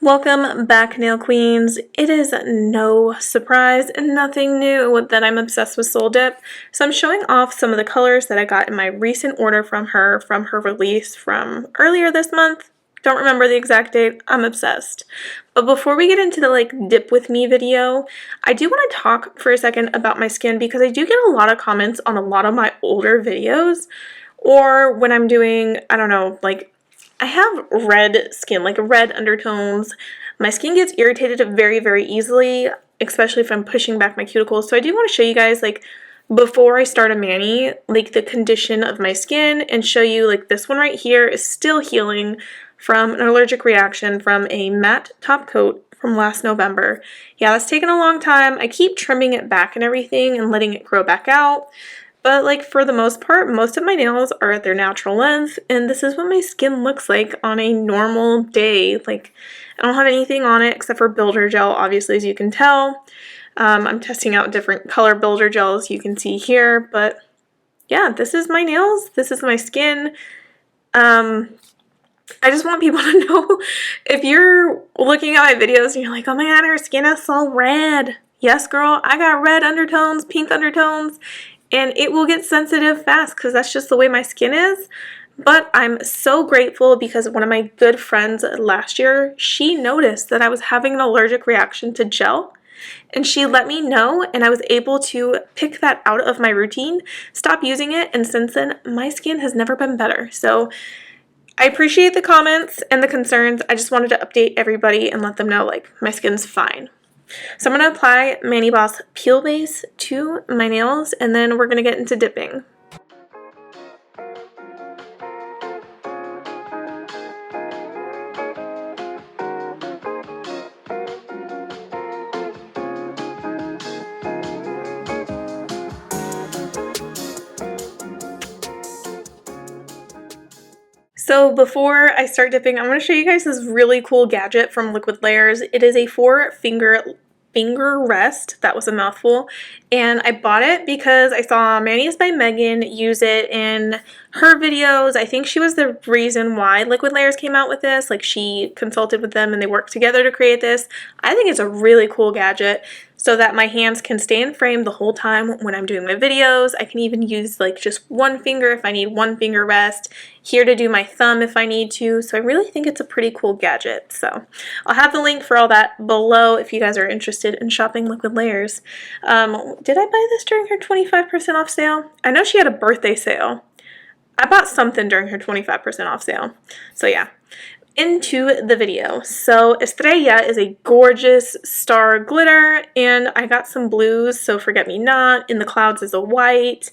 Welcome back, nail queens. It is no surprise and nothing new that I'm obsessed with Soul Dip. So I'm showing off some of the colors that I got in my recent order from her release from earlier this month. Don't remember the exact date. I'm obsessed. But before we get into the dip with me video, I do want to talk for a second about my skin because I do get a lot of comments on a lot of my older videos, or when I'm doing, I don't know, I have red skin, like red undertones. My skin gets irritated very, very easily, especially if I'm pushing back my cuticles. So I do want to show you guys, before I start a mani, the condition of my skin, and show you, this one right here is still healing from an allergic reaction from a matte top coat from last November. Yeah, that's taken a long time. I keep trimming it back and everything and letting it grow back out. But for the most part, most of my nails are at their natural length, and this is what my skin looks like on a normal day. I don't have anything on it except for builder gel, obviously, as you can tell. I'm testing out different color builder gels, you can see here, but yeah, this is my nails, this is my skin. I just want people to know, if you're looking at my videos and you're like, oh my god, her skin is so red. Yes, girl, I got red undertones, pink undertones, and it will get sensitive fast because that's just the way my skin is. But I'm so grateful because one of my good friends last year, she noticed that I was having an allergic reaction to gel, and she let me know, and I was able to pick that out of my routine, stop using it, and since then my skin has never been better. So I appreciate the comments and the concerns. I just wanted to update everybody and let them know my skin's fine. So I'm going to apply Mani Boss Peel Base to my nails, and then we're going to get into dipping. So before I start dipping, I'm going to show you guys this really cool gadget from Liquid Layers. It is a 4-finger rest. That was a mouthful. And I bought it because I saw Mani's by Megan use it in her videos. I think she was the reason why Liquid Layers came out with this. She consulted with them and they worked together to create this. I think it's a really cool gadget so that my hands can stay in frame the whole time when I'm doing my videos. I can even use just one finger if I need one finger rest, here to do my thumb if I need to. So I really think it's a pretty cool gadget. So I'll have the link for all that below if you guys are interested in shopping Liquid Layers. Did I buy this during her 25% off sale? I know she had a birthday sale. I bought something during her 25% off sale. So yeah. Into the video. So Estrella is a gorgeous star glitter, and I got some blues, so Forget Me Not. In the Clouds is a white.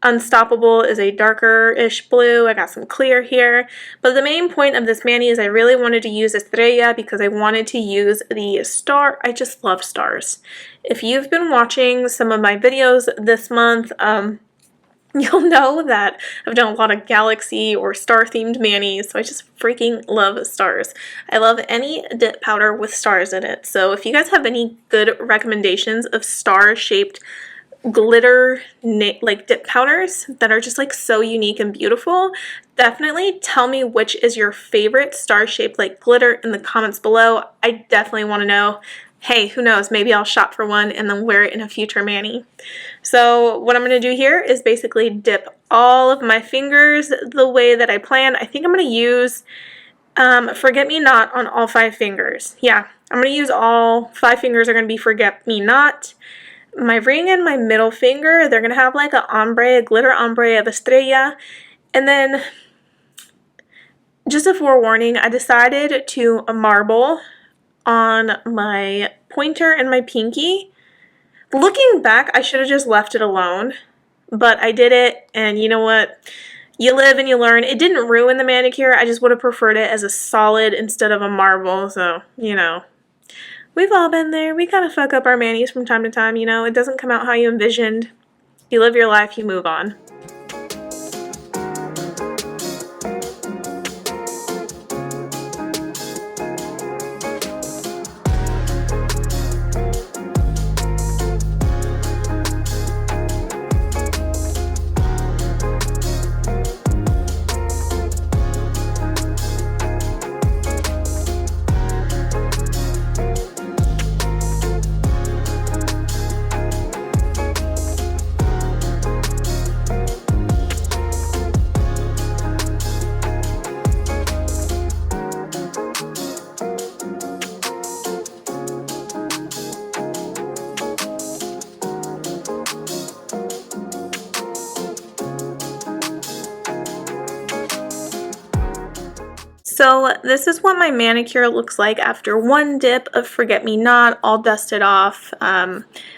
Unstoppable is a darker-ish blue. I got some clear here. But the main point of this mani is I really wanted to use Estrella because I wanted to use the star. I just love stars. If you've been watching some of my videos this month, you'll know that I've done a lot of galaxy or star-themed manis, so I just freaking love stars. I love any dip powder with stars in it, so if you guys have any good recommendations of star-shaped glitter dip powders that are just so unique and beautiful, definitely tell me which is your favorite star-shaped glitter in the comments below. I definitely want to know. Hey, who knows, maybe I'll shop for one and then wear it in a future mani. So what I'm going to do here is basically dip all of my fingers the way that I planned. I think I'm going to use Forget Me Not on all 5 fingers. Yeah, I'm going to use all 5 fingers are going to be Forget Me Not. My ring and my middle finger, they're going to have a ombre, a glitter ombre of Estrella. And then, just a forewarning, I decided to marble on my pointer and my pinky. Looking back, I should have just left it alone, but I did it, and you know what? You live and you learn. It didn't ruin the manicure. I just would have preferred it as a solid instead of a marble, so, you know. We've all been there. We kind of fuck up our manis from time to time, you know. It doesn't come out how you envisioned. You live your life, you move on. So this is what my manicure looks like after one dip of Forget Me Not, all dusted off.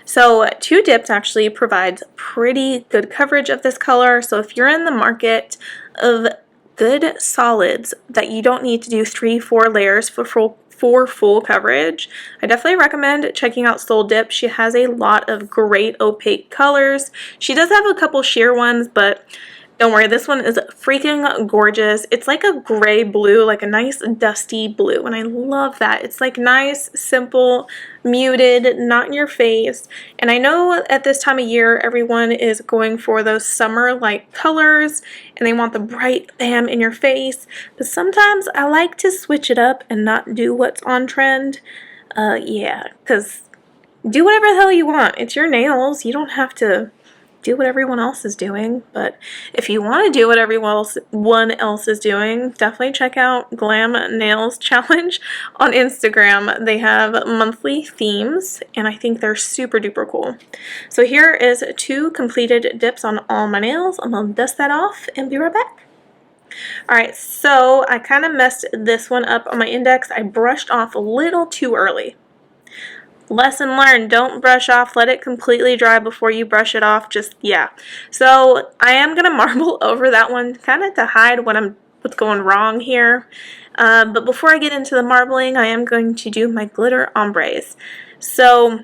So 2 dips actually provides pretty good coverage of this color. So if you're in the market of good solids that you don't need to do 3-4 layers for full coverage, I definitely recommend checking out Soul Dip. She has a lot of great opaque colors. She does have a couple sheer ones, but don't worry, this one is freaking gorgeous. It's like a gray blue, like a nice dusty blue, and I love that. It's like nice, simple, muted, not in your face. And I know at this time of year, everyone is going for those summer-like colors, and they want the bright bam in your face. But sometimes I like to switch it up and not do what's on trend. Yeah, because do whatever the hell you want. It's your nails. You don't have to do what everyone else is doing, but if you want to do what everyone else is doing, definitely check out Glam Nails Challenge on Instagram. They have monthly themes, and I think they're super duper cool. So here is 2 completed dips on all my nails. I'm gonna dust that off and be right back. Alright, so I kind of messed this one up on my index. I brushed off a little too early. Lesson learned, don't brush off, let it completely dry before you brush it off. Just, yeah. So I am going to marble over that one kind of to hide what's going wrong here. But before I get into the marbling, I am going to do my glitter ombres. So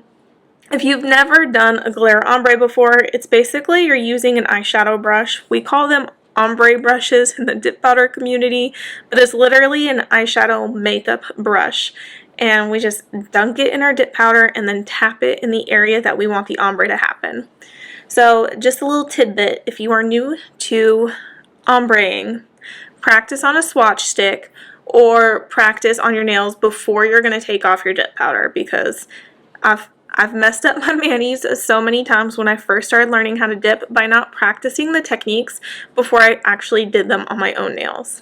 if you've never done a glitter ombre before, it's basically you're using an eyeshadow brush. We call them ombre brushes in the dip powder community, but it's literally an eyeshadow makeup brush. And we just dunk it in our dip powder and then tap it in the area that we want the ombre to happen. So just a little tidbit, if you are new to ombreing, practice on a swatch stick or practice on your nails before you're going to take off your dip powder, because I've messed up my manis so many times when I first started learning how to dip by not practicing the techniques before I actually did them on my own nails.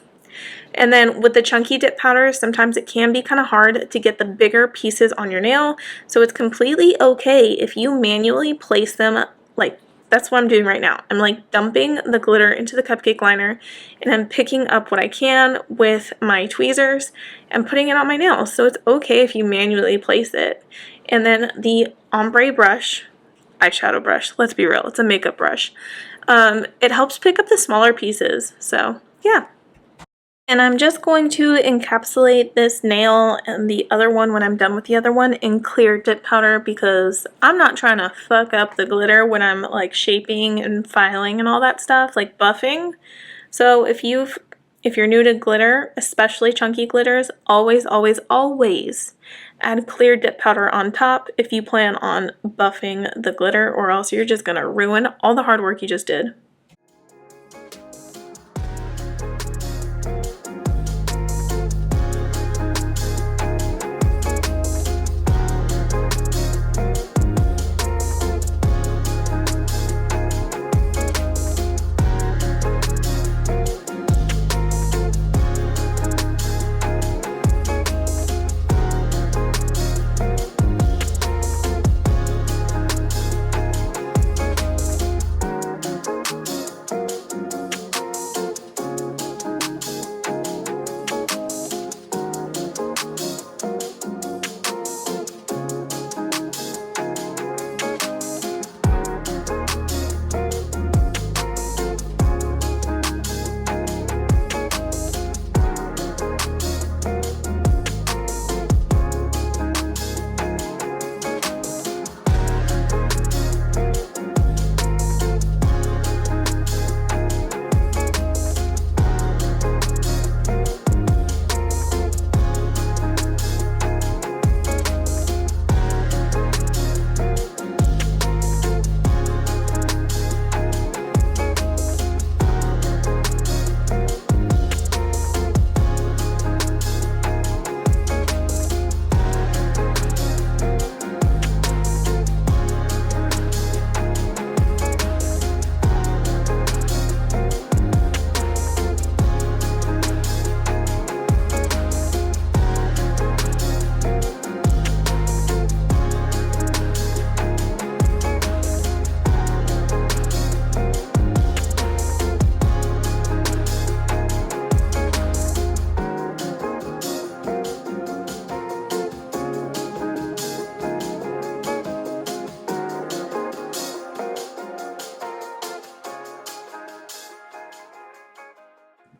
And then with the chunky dip powders, sometimes it can be kind of hard to get the bigger pieces on your nail, so it's completely okay if you manually place them, like that's what I'm doing right now. I'm like dumping the glitter into the cupcake liner, and I'm picking up what I can with my tweezers and putting it on my nails, so it's okay if you manually place it. And then the ombre brush, eyeshadow brush, let's be real, it's a makeup brush. It helps pick up the smaller pieces, so yeah. And I'm just going to encapsulate this nail and the other one when I'm done with the other one in clear dip powder, because I'm not trying to fuck up the glitter when I'm like shaping and filing and all that stuff, like buffing. So if you're new to glitter, especially chunky glitters, always add clear dip powder on top if you plan on buffing the glitter, or else you're just gonna ruin all the hard work you just did.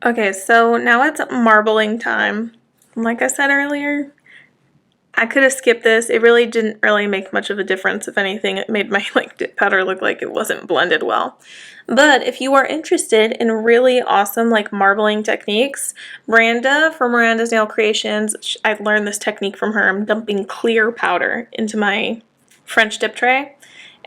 Okay, so now it's marbling time. Like I said earlier, I could have skipped this. It really didn't really make much of a difference. If anything, it made my dip powder look like it wasn't blended well. But if you are interested in really awesome marbling techniques, Miranda from Miranda's Nail Creations, I learned this technique from her. I'm dumping clear powder into my French dip tray.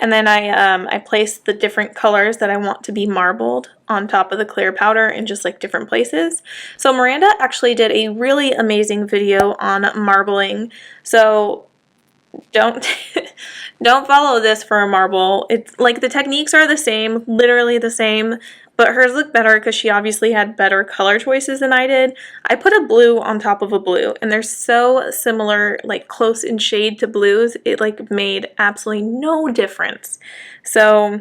And then I place the different colors that I want to be marbled on top of the clear powder in just different places. So Miranda actually did a really amazing video on marbling. So don't don't follow this for a marble. It's the techniques are the same, literally the same, but hers looked better because she obviously had better color choices than I did. I put a blue on top of a blue, and they're so similar, close in shade to blues. It made absolutely no difference. So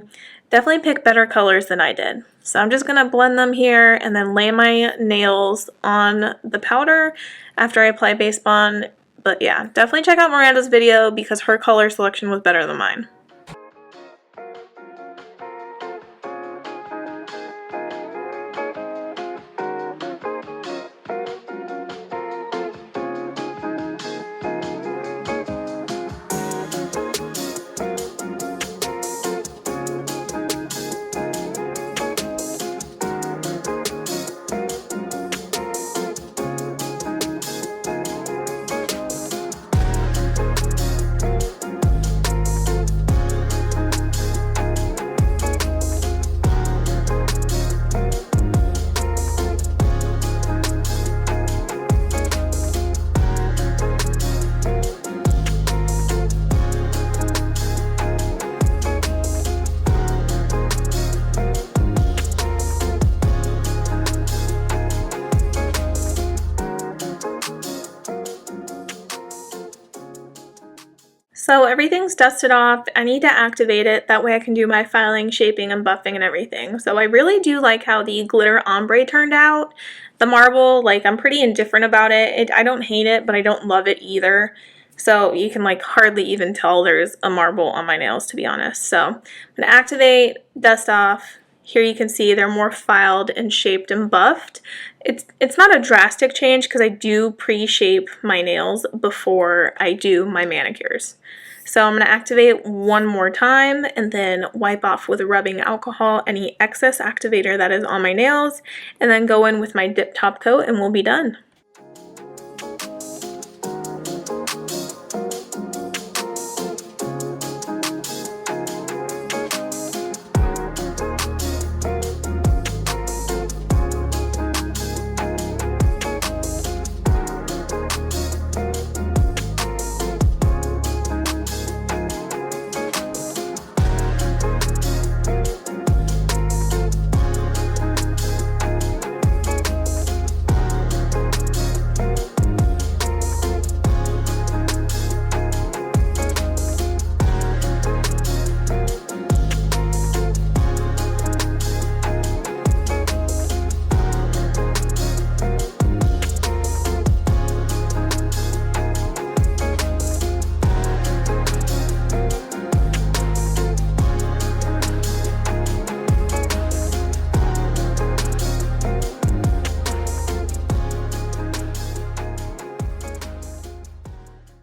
definitely pick better colors than I did. So I'm just gonna blend them here and then lay my nails on the powder after I apply base bond. But yeah, definitely check out Miranda's video because her color selection was better than mine. So everything's dusted off. I need to activate it. That way I can do my filing, shaping, and buffing and everything. So I really do like how the glitter ombre turned out. The marble, I'm pretty indifferent about it. I don't hate it, but I don't love it either. So you can hardly even tell there's a marble on my nails, to be honest. So I'm gonna activate, dust off. Here you can see they're more filed and shaped and buffed. It's not a drastic change because I do pre-shape my nails before I do my manicures. So I'm going to activate one more time and then wipe off with rubbing alcohol any excess activator that is on my nails, and then go in with my dip top coat and we'll be done.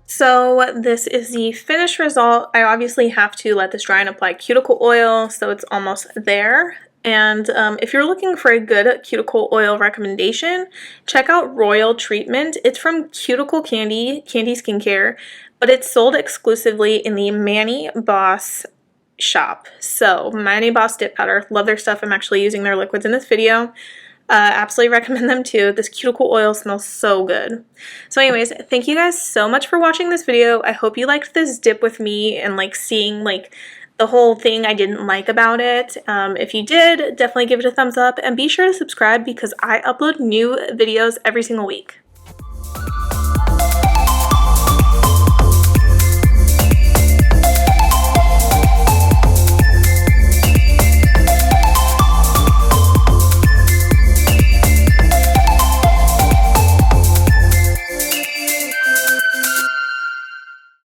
So this is the finished result. I obviously have to let this dry and apply cuticle oil, so it's almost there. And if you're looking for a good cuticle oil recommendation, check out Royal Treatment. It's from Cuticle Candy Skincare, but it's sold exclusively in the Manny Boss shop. So Manny Boss Dip Powder, love their stuff. I'm actually using their liquids in this video. Absolutely recommend them too. This cuticle oil smells so good. So anyways, thank you guys so much for watching this video. I hope you liked this dip with me and seeing the whole thing I didn't like about it. If you did, definitely give it a thumbs up and be sure to subscribe because I upload new videos every single week.